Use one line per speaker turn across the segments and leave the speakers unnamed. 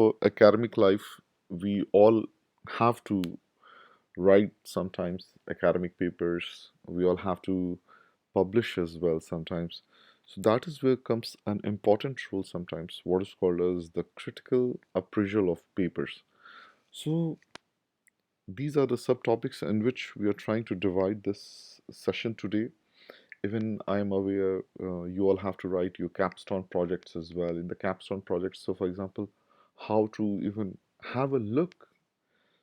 For academic life, we all have to write sometimes academic papers. We all have to publish as well sometimes. So that is where comes an important role sometimes, what is called as the critical appraisal of papers. So these are the subtopics in which we are trying to divide this session today. Even I am aware you all have to write your capstone projects as well. In the capstone projects, so for example, how to even have a look.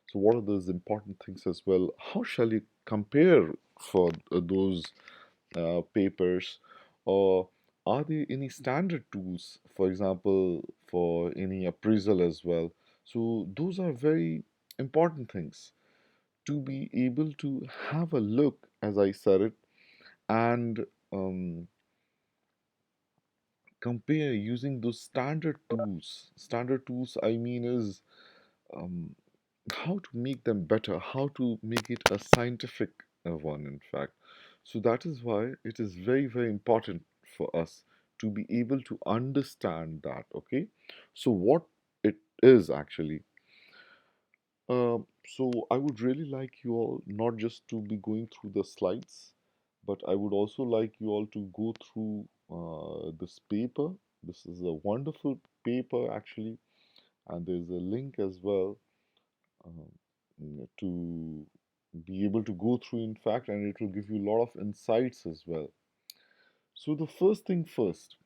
So, what are those important things as well? How shall you compare for those papers? Or are there any standard tools, for example, for any appraisal as well? So, those are very important things to be able to have a look, as I said it, and um, compare using those standard tools. Standard tools, I mean, is um, how to make them better, how to make it a scientific one, in fact. So that is why it is very, very important for us to be able to understand that, okay? So, what it is actually. So, I would really like you all not just to be going through the slides, but I would also like you all to go through this paper. This is a wonderful paper, actually, and there's a link as well to be able to go through, in fact, and it will give you a lot of insights as well. So, the first thing first,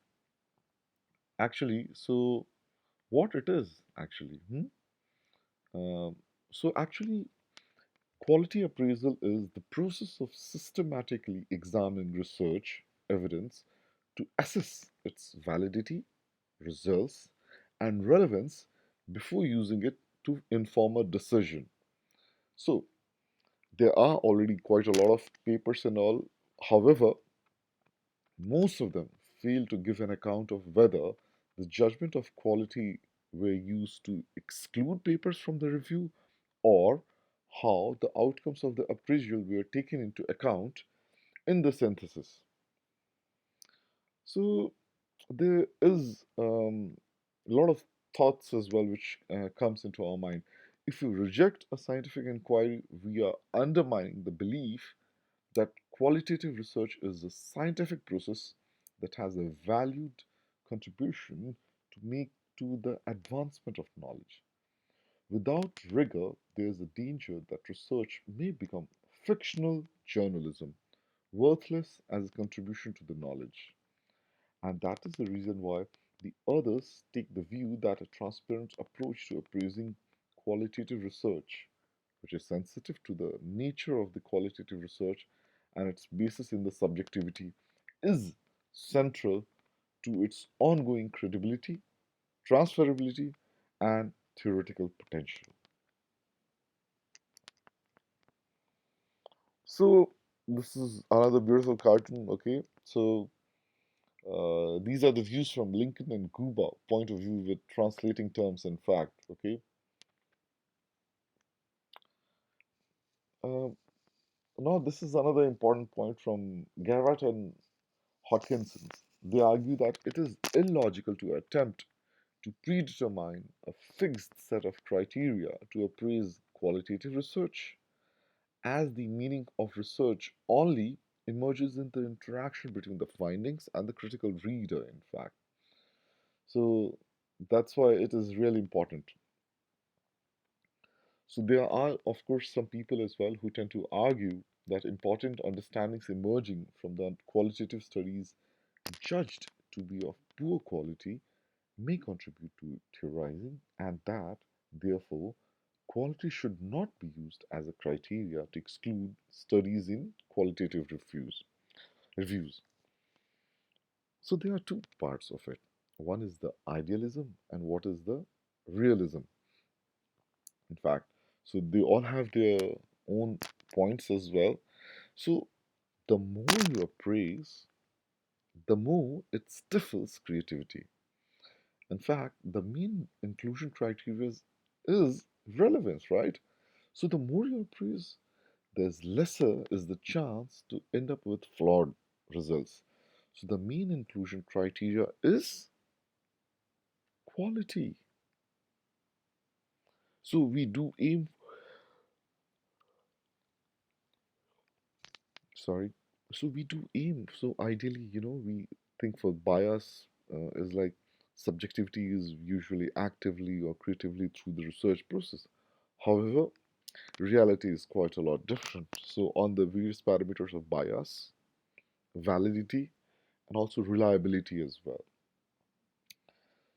actually, so what it is actually. Um, so, actually, quality appraisal is the process of systematically examining research evidence to assess its validity, results, and relevance before using it to inform a decision. So, there are already quite a lot of papers and all. However, most of them fail to give an account of whether the judgment of quality were used to exclude papers from the review or how the outcomes of the appraisal were taken into account in the synthesis. So there is a lot of thoughts as well which comes into our mind. If we reject a scientific inquiry, we are undermining the belief that qualitative research is a scientific process that has a valued contribution to make to the advancement of knowledge. Without rigor, there is a danger that research may become fictional journalism, worthless as a contribution to the knowledge. And that is the reason why the others take the view that a transparent approach to appraising qualitative research, which is sensitive to the nature of the qualitative research and its basis in the subjectivity, is central to its ongoing credibility, transferability, and theoretical potential. So, this is another beautiful cartoon, okay? So, these are the views from Lincoln and Guba point of view with translating terms and fact, okay? Uh, Now, this is another important point from Garrett and Hodkinson. They argue that it is illogical to attempt to predetermine a fixed set of criteria to appraise qualitative research, as the meaning of research only emerges in the interaction between the findings and the critical reader, in fact. So, that's why it is really important. So there are, of course, some people as well who tend to argue that important understandings emerging from the qualitative studies judged to be of poor quality may contribute to theorizing, and that, therefore, quality should not be used as a criteria to exclude studies in qualitative reviews. So there are two parts of it. One is the idealism, and what is the realism, in fact. So they all have their own points as well. So the more you appraise, the more it stifles creativity. In fact, the main inclusion criteria is relevance, right? So the more you appraise, there's lesser is the chance to end up with flawed results. So the main inclusion criteria is quality. So we do aim, sorry, so we do aim. So ideally, we think for bias is like subjectivity is usually actively or creatively through the research process. However, reality is quite a lot different. So on the various parameters of bias, validity, and also reliability as well.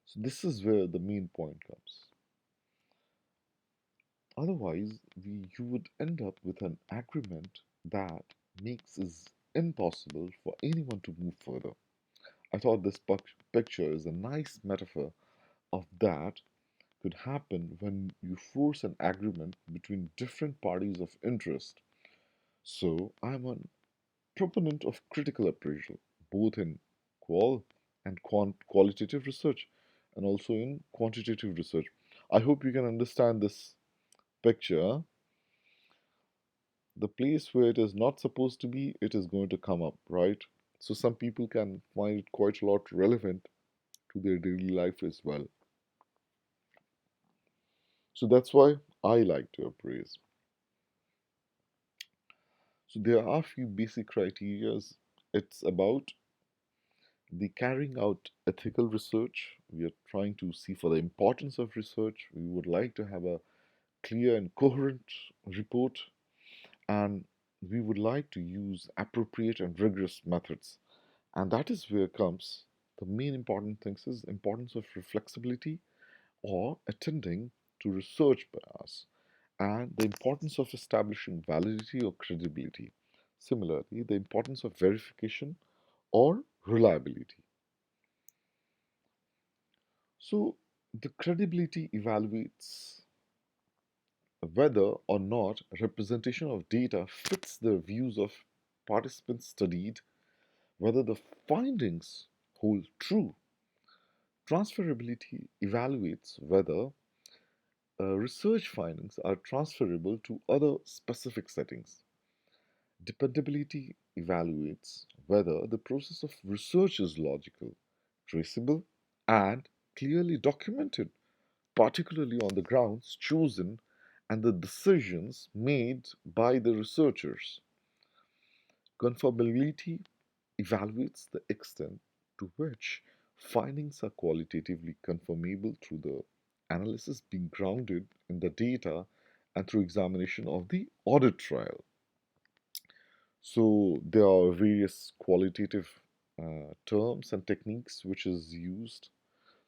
So this is where the main point comes. Otherwise, you would end up with an agreement that makes it impossible for anyone to move further. I thought this picture is a nice metaphor of that could happen when you force an agreement between different parties of interest. So I'm a proponent of critical appraisal, both in and qualitative research, and also in quantitative research. I hope you can understand this picture. The place where it is not supposed to be, it is going to come up, right? So some people can find it quite a lot relevant to their daily life as well. So that's why I like to appraise. So there are a few basic criterias. It's about the carrying out ethical research. We are trying to see for the importance of research. We would like to have a clear and coherent report, and we would like to use appropriate and rigorous methods. And that is where comes the main important things is importance of reflexibility or attending to research bias and the importance of establishing validity or credibility. Similarly, the importance of verification or reliability. So, the credibility evaluates whether or not representation of data fits the views of participants studied, whether the findings hold true. Transferability evaluates whether research findings are transferable to other specific settings. Dependability evaluates whether the process of research is logical, traceable, and clearly documented, particularly on the grounds chosen and the decisions made by the researchers. Conformability evaluates the extent to which findings are qualitatively confirmable through the analysis being grounded in the data and through examination of the audit trail. So there are various qualitative terms and techniques which is used.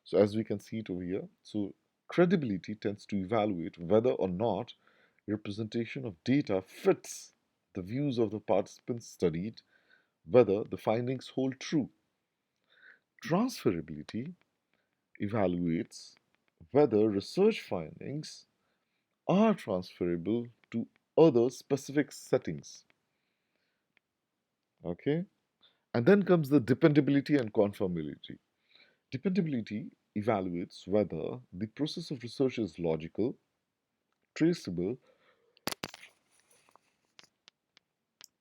So as we can see it over here, so credibility tends to evaluate whether or not representation of data fits the views of the participants studied, whether the findings hold true. Transferability evaluates whether research findings are transferable to other specific settings. Okay? And then comes the dependability and conformability. Dependability evaluates whether the process of research is logical, traceable,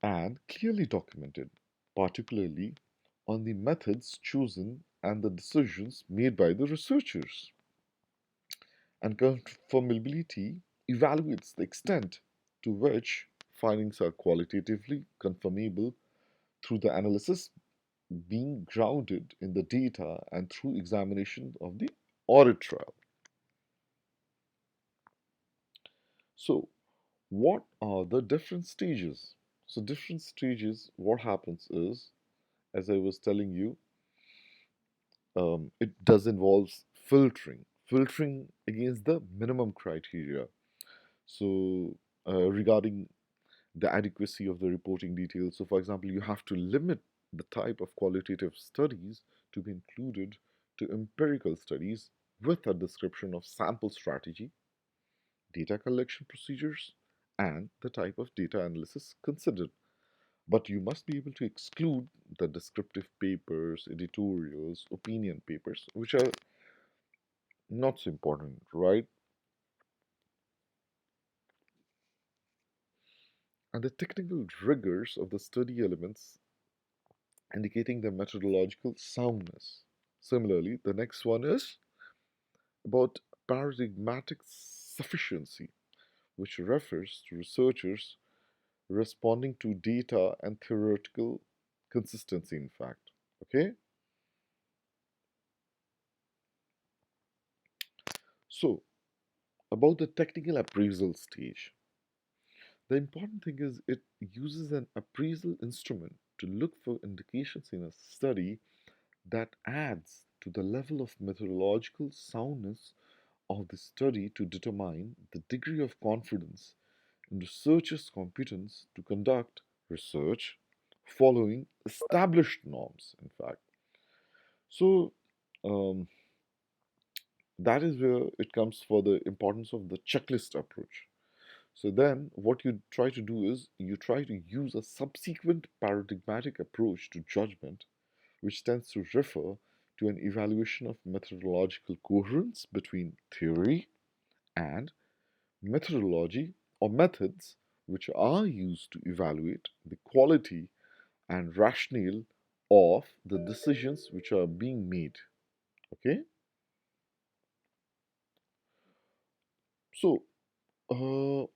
and clearly documented, particularly on the methods chosen and the decisions made by the researchers. And conformability evaluates the extent to which findings are qualitatively confirmable through the analysis being grounded in the data and through examination of the audit trail. So, what are the different stages? So, different stages, what happens is, as I was telling you, it does involve filtering against the minimum criteria. So, regarding the adequacy of the reporting details. So, for example, you have to limit the type of qualitative studies to be included to empirical studies with a description of sample strategy, data collection procedures, and the type of data analysis considered. But you must be able to exclude the descriptive papers, editorials, opinion papers, which are not so important, right? And the technical rigors of the study elements indicating their methodological soundness. Similarly, the next one is about paradigmatic sufficiency, which refers to researchers responding to data and theoretical consistency, in fact. Okay? So, about the technical appraisal stage, the important thing is it uses an appraisal instrument to look for indications in a study that adds to the level of methodological soundness of the study to determine the degree of confidence in researchers' competence to conduct research following established norms, in fact. So, um, that is where it comes for the importance of the checklist approach. So then what you try to do is you try to use a subsequent paradigmatic approach to judgment, which tends to refer to an evaluation of methodological coherence between theory and methodology or methods which are used to evaluate the quality and rationale of the decisions which are being made. Okay, so uh,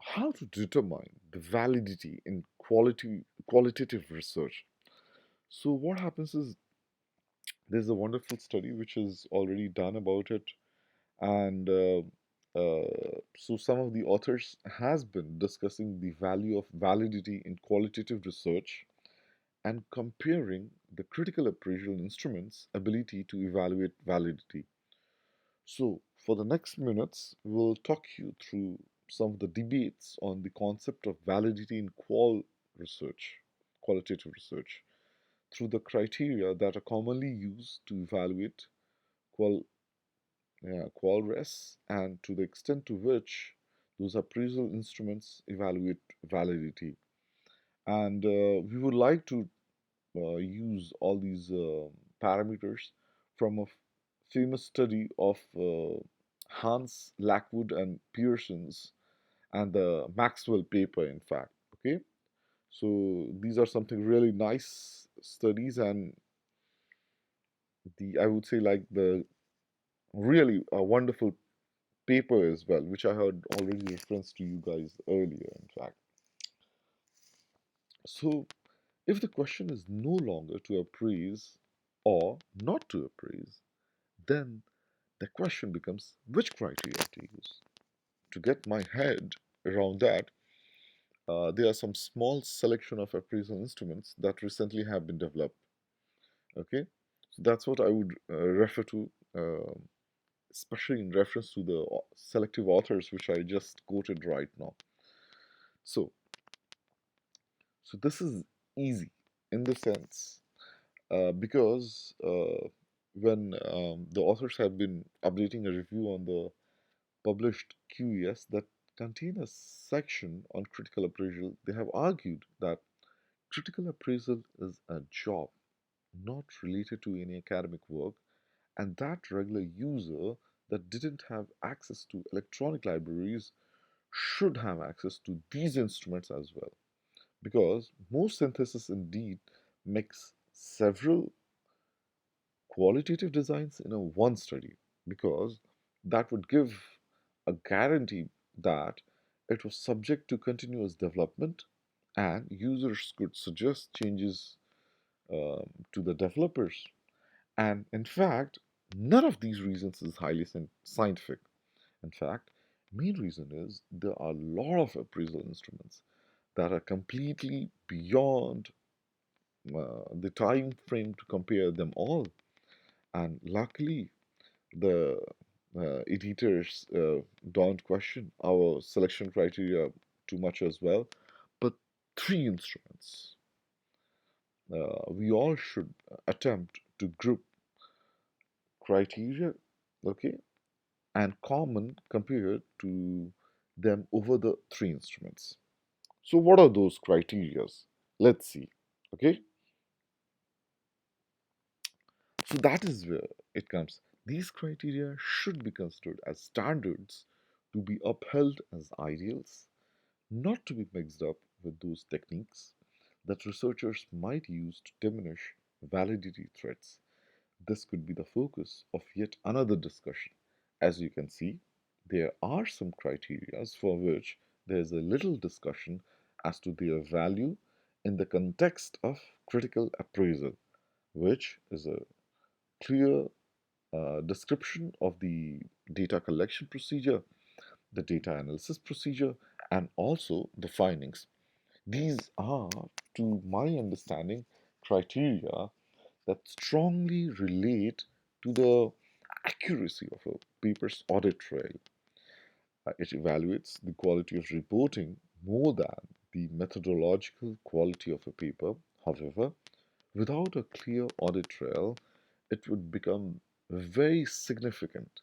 how to determine the validity in qualitative research. So what happens is there's a wonderful study which is already done about it, and so some of the authors has been discussing the value of validity in qualitative research and comparing the critical appraisal instruments ability to evaluate validity. So for the next minutes we'll talk you through some of the debates on the concept of validity in qualitative research through the criteria that are commonly used to evaluate qual qualres and to the extent to which those appraisal instruments evaluate validity. And we would like to use all these parameters from a famous study of Hans Lackwood and Pearson's and the Maxwell paper, in fact. Okay, so these are something really nice studies, and the I would say like the really wonderful paper as well, which I had already referenced to you guys earlier, in fact. So, if the question is no longer to appraise or not to appraise, then the question becomes which criteria to use. To get my head around that, there are some small selection of appraisal instruments that recently have been developed. Okay, so that's what I would refer to, especially in reference to the selective authors which I just quoted right now. So, so this is easy in the sense because when the authors have been updating a review on the published QES that contain a section on critical appraisal, they have argued that critical appraisal is a job not related to any academic work, and that regular user that didn't have access to electronic libraries should have access to these instruments as well, because most synthesis indeed makes several qualitative designs in a one study, because that would give a guarantee that it was subject to continuous development and users could suggest changes to the developers. And in fact, none of these reasons is highly scientific. In fact, main reason is there are a lot of appraisal instruments that are completely beyond the time frame to compare them all. And luckily, the editors don't question our selection criteria too much as well. But three instruments, we all should attempt to group criteria, okay, and common compared to them over the three instruments. So, what are those criterias? Let's see, okay. So that is where it comes. These criteria should be considered as standards to be upheld as ideals, not to be mixed up with those techniques that researchers might use to diminish validity threats. This could be the focus of yet another discussion, As you can see, there are some criteria for which there is a little discussion as to their value in the context of critical appraisal, which is a clear description of the data collection procedure, the data analysis procedure, and also the findings. These are, to my understanding, criteria that strongly relate to the accuracy of a paper's audit trail. It evaluates the quality of reporting more than the methodological quality of a paper. However, without a clear audit trail, it would become very significant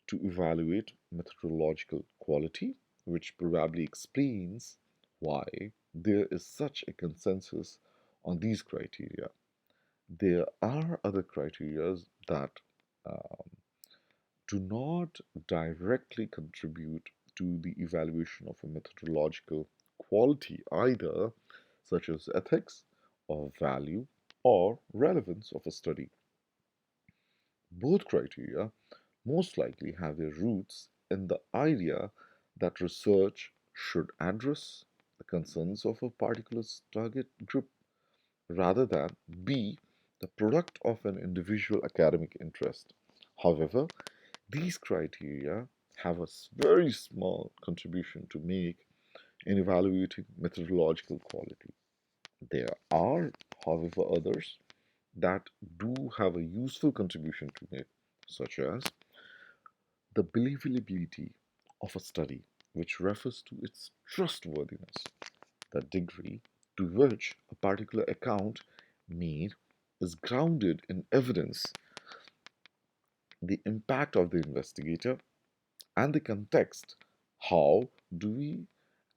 to evaluate methodological quality, which probably explains why there is such a consensus on these criteria. There are other criteria that um, do not directly contribute to the evaluation of a methodological quality either, such as ethics or value or relevance of a study. Both criteria most likely have their roots in the idea that research should address the concerns of a particular target group rather than be the product of an individual academic interest. However, these criteria have a very small contribution to make in evaluating methodological quality. There are, however, others that do have a useful contribution to make, such as the believability of a study, which refers to its trustworthiness, the degree to which a particular account made is grounded in evidence, the impact of the investigator, and the context. How do we,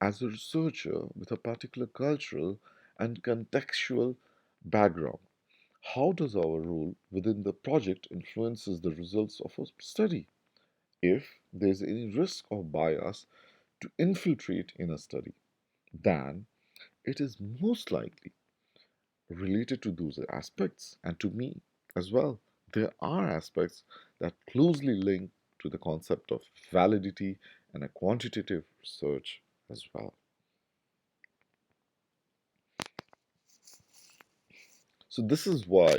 as a researcher with a particular cultural and contextual background, how does our role within the project influences the results of a study? If there's any risk of bias to infiltrate in a study, then it is most likely related to those aspects. And to me as well, there are aspects that closely link to the concept of validity and a quantitative research as well. So this is why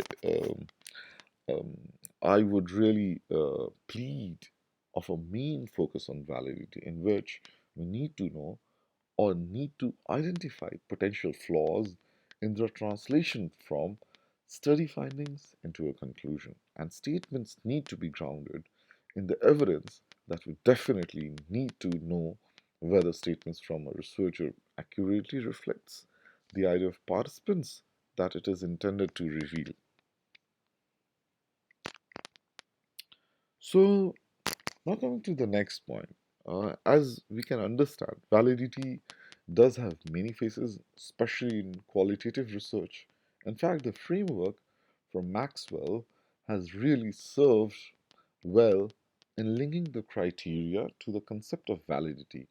um, I would really plead of a main focus on validity, in which we need to know or need to identify potential flaws in the translation from study findings into a conclusion. And statements need to be grounded in the evidence that we definitely need to know whether statements from a researcher accurately reflects the idea of participants that it is intended to reveal. So now coming to the next point, as we can understand, validity does have many faces, especially in qualitative research. In fact, the framework from Maxwell has really served well in linking the criteria to the concept of validity.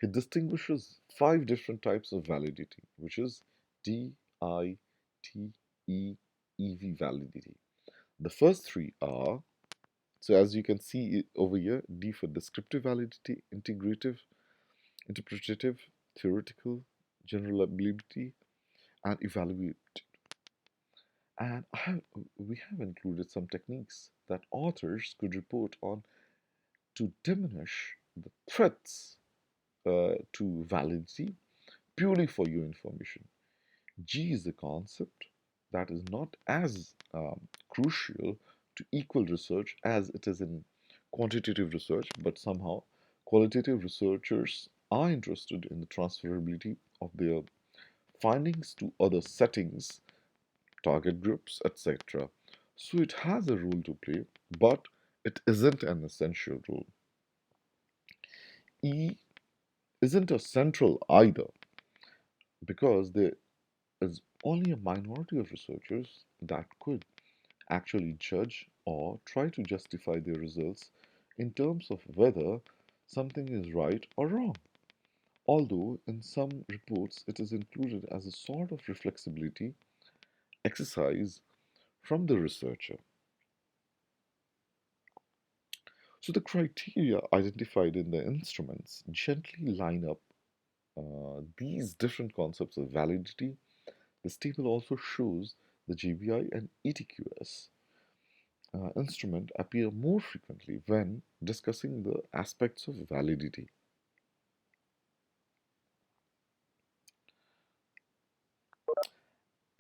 He distinguishes five different types of validity, which is D, I, T, E, EV validity. The first three are, so as you can see over here, D for descriptive validity, integrative, interpretative, theoretical, general ability, and evaluative. And we have included some techniques that authors could report on to diminish the threats to validity purely for your information. G is a concept that is not as crucial to equal research as it is in quantitative research, but somehow qualitative researchers are interested in the transferability of their findings to other settings, target groups, etc. So it has a role to play, but it isn't an essential role. E isn't a central either, because there is only a minority of researchers that could actually judge or try to justify their results in terms of whether something is right or wrong. Although in some reports it is included as a sort of reflexibility exercise from the researcher. So the criteria identified in the instruments gently line up these different concepts of validity. This table also shows the GBI and ETQS instrument appear more frequently when discussing the aspects of validity.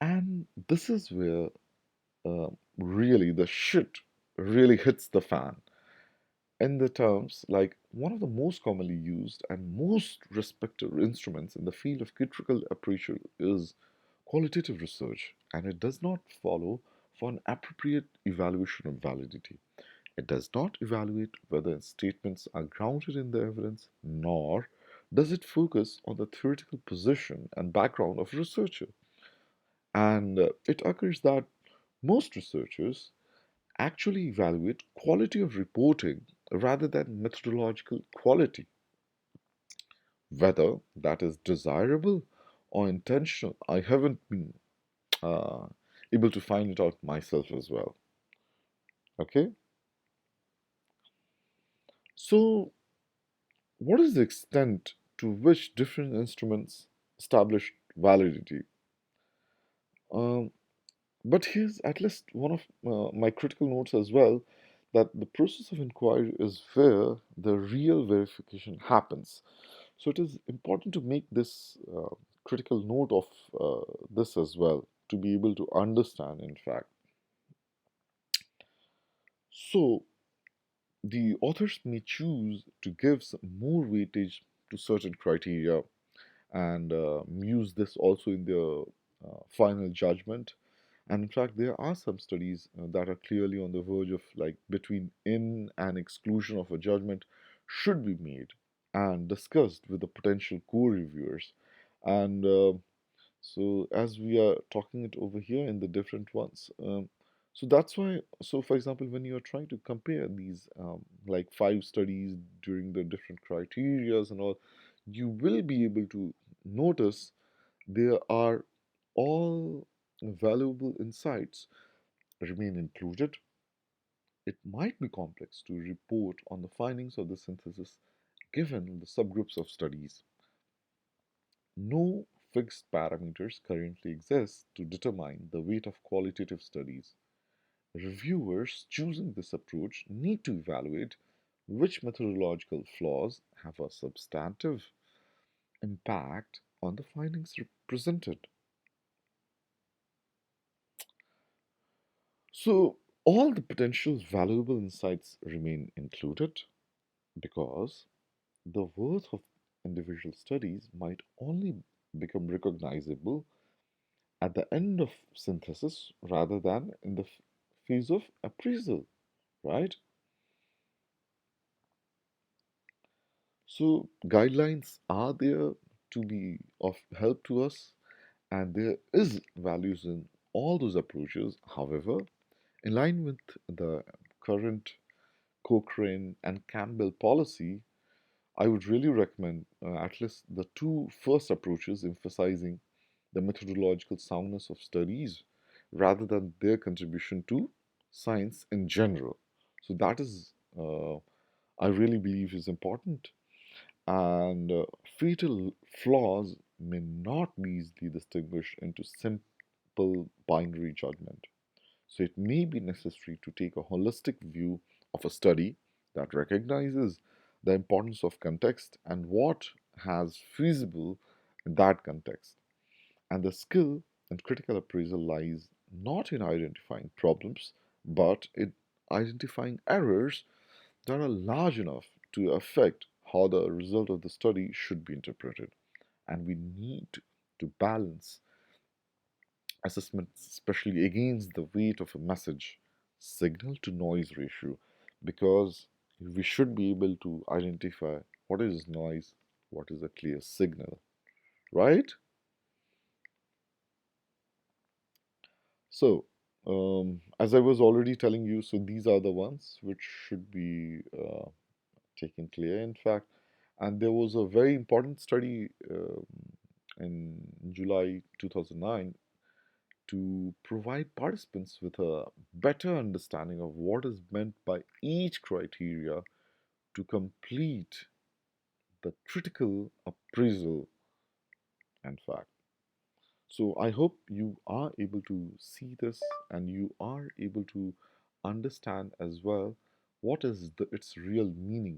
And this is where really the shit really hits the fan. In the terms like one of the most commonly used and most respected instruments in the field of critical appraisal is qualitative research, and it does not follow for an appropriate evaluation of validity. It does not evaluate whether statements are grounded in the evidence, nor does it focus on the theoretical position and background of a researcher. And it occurs that most researchers actually evaluate quality of reporting rather than methodological quality, whether that is desirable or intentional. I haven't been uh, able to find it out myself as well. Okay, so what is the extent to which different instruments establish validity? Um, but here's at least one of my critical notes as well, that the process of inquiry is where the real verification happens. So it is important to make this critical note of this as well to be able to understand, in fact. So the authors may choose to give some more weightage to certain criteria and use this also in their final judgment. And in fact, there are some studies that are clearly on the verge of like between in and exclusion of a judgment should be made and discussed with the potential co-reviewers. And so as we are talking it over here in the different ones, so that's why. So for example, when you are trying to compare these like five studies during the different criterias and all, you will be able to notice there are all valuable insights remain included. It might be complex to report on the findings of the synthesis given the subgroups of studies. No fixed parameters currently exist to determine the weight of qualitative studies. Reviewers choosing this approach need to evaluate which methodological flaws have a substantive impact on the findings presented. So, all the potential valuable insights remain included because the worth of individual studies might only become recognizable at the end of synthesis rather than in the phase of appraisal, right? So, guidelines are there to be of help to us, and there is values in all those approaches. However, in line with the current Cochrane and Campbell policy, I would really recommend at least the two first approaches emphasizing the methodological soundness of studies rather than their contribution to science in general. So that is, I really believe, is important. And fatal flaws may not be easily distinguished into simple binary judgment. So it may be necessary to take a holistic view of a study that recognizes the importance of context and what has feasible in that context. And the skill in critical appraisal lies not in identifying problems, but in identifying errors that are large enough to affect how the result of the study should be interpreted. And we need to balance assessments, especially against the weight of a message signal to noise ratio, because we should be able to identify what is noise, what is a clear signal, right? So, as I was already telling you, so these are the ones which should be taken clear, in fact. And there was a very important study in July 2009 to provide participants with a better understanding of what is meant by each criteria to complete the critical appraisal and fact. So I hope you are able to see this and you are able to understand as well what is its real meaning.